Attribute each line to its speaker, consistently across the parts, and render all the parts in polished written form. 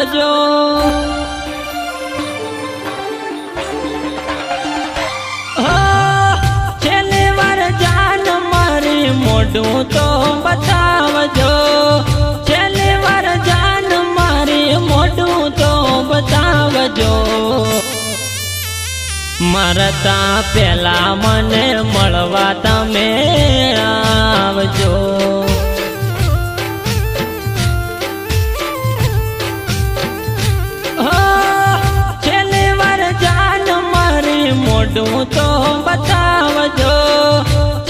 Speaker 1: બતાવજો। છેલ્લી વાર જાન મારી મોઢું તો બતાવજો। છેલ્લી વાર જાન મારી મોઢું તો બતાવજો। મરતા પેલા મને મળવા તમે આવજો। છેલ્લી વાર જાન મારી મોઢું તો બતાવજો।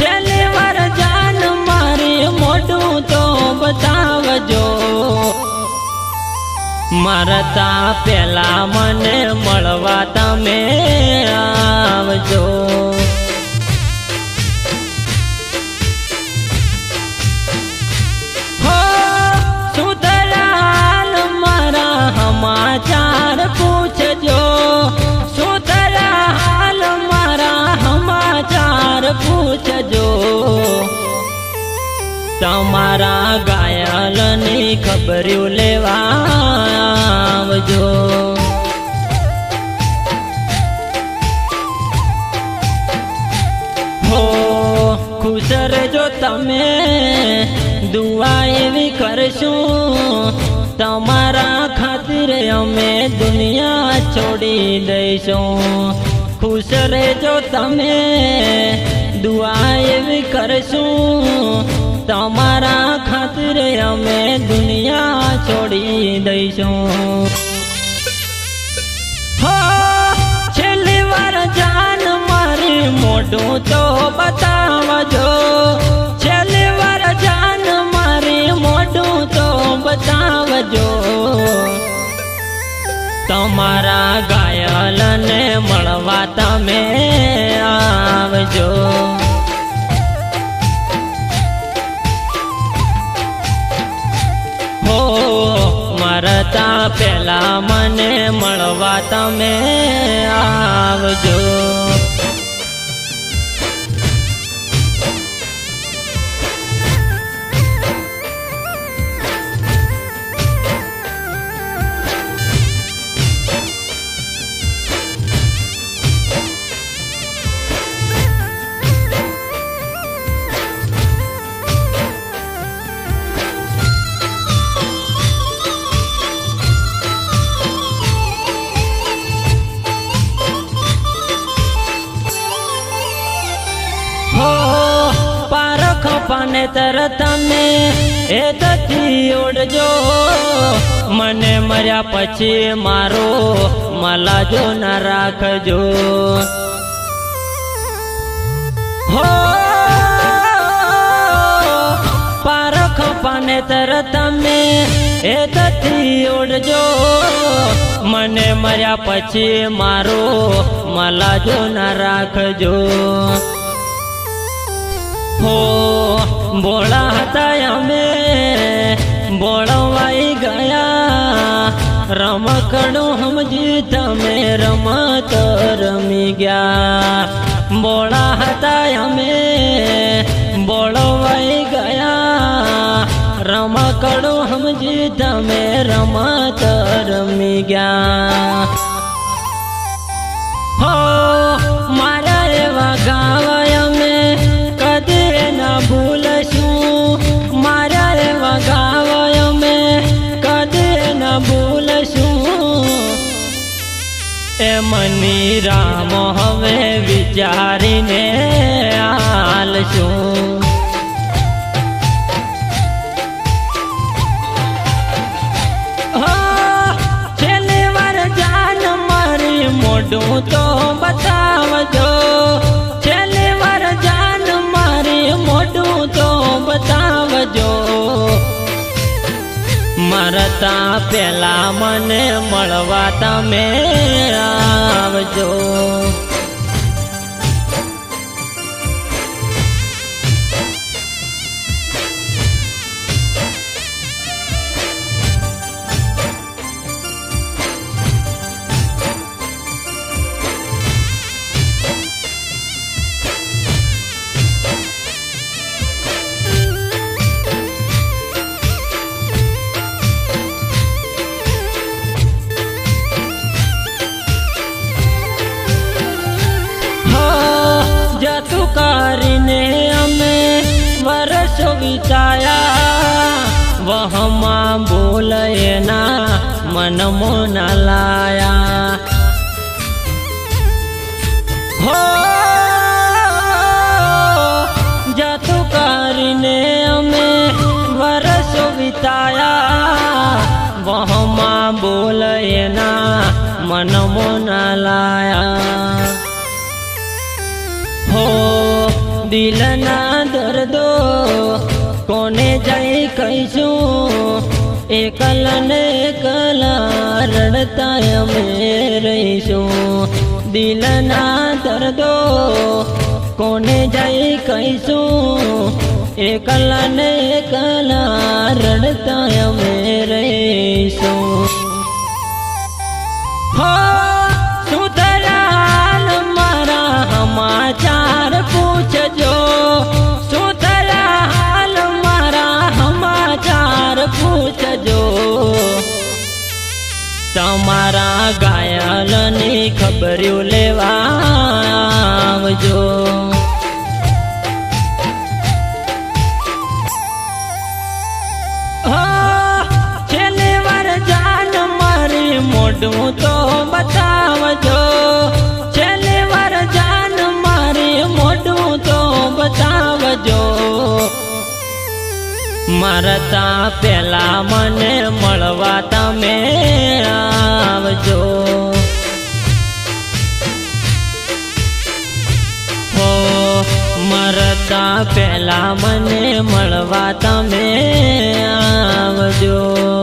Speaker 1: છેલ્લી વાર જાન મારી મોઢું તો બતાવજો। મરતા પેલા મને મળવા તમે આવજો। હો સુધરાલ મારા સમાચાર પૂછજો। સુધરાલ મારા સમાચાર પૂછજો। તમારા ઘાયલની ખબર્યું લેવા આવજો। હો ખુશ રહેજો તમે દુઆ એવી કરશું। તમારા ખાतिर અમે દુનિયા છોડી દઈશું। ખુશ રહેજો તમે દુઆ એવી કરશું। તમારા ખાतिर અમે દુનિયા છોડી દઈશું। હો છેલ્લી વાર જાન મારી મોઢું તો બતાવજો। છેલ્લી વાર જાન મારી મોઢું તો બતાવજો। તમારા ઘાયલને મળવા તમે આવજો। મરતા પેલા મને મળવા તમે આવજો। પાને તરત તમે એ તથી ઉડજો। મને મર્યા પછી મારો મલાજો ના રાખજો। હો પારખ પાને તરત તમે એ તથી ઉડજો। મને મર્યા પછી મારો મલાજો ના રાખજો। હો બોળા હતા અમે બોળવાઈ ગયા। રમકડું સમજી તમે રમત રમી ગયા। બોળા હતા અમે બોળવાઈ ગયા। રમકડું સમજી તમે રમત રમી ગયા। હો મારા એવા ગાવા અમે કદી ના ભૂલશું। મારા એવા ગાવા અમે કદી ના ભૂલશું। એ મની રામ હવે વિચારીને હાલશું। છેલ્લી વાર જાન મારી મોઢું તો બતાવજો। છેલ્લી વાર જાન મારી મોઢું તો બતાવજો। મરતા પેલા મને મળવા તમે આવજો। કરીને અમે વર્ષો વિતાયા વહમાં બોલ એના મનમાં ના લાયા હો જાતું કરીને અમે વર્ષો વિતાયા વહમાં બોલ એના મનમાં ના લાયા હો દિલના દર્દો કોને જઈ કહીશું એકલા ને એકલા રડતા અમે રહીશું દિલના દર્દો કોને જઈ કહીશું એકલા ને એકલા રડતા અમે રહીશું હો સુધરાલ મારા સમાચાર પૂછજો સુધરાલ મારા સમાચાર પૂછજો તમારા ઘાયલની ખબર્યો લેવા આવજો છેલ્લી વાર જાન મારી મોઢું તો બતાવજો છેલ્લી વાર જાન મારી મોઢું તો બતાવજો મરતા પેલા મને મળવા તમે આવજો હો મરતા પેલા મને મળવા તમે આવજો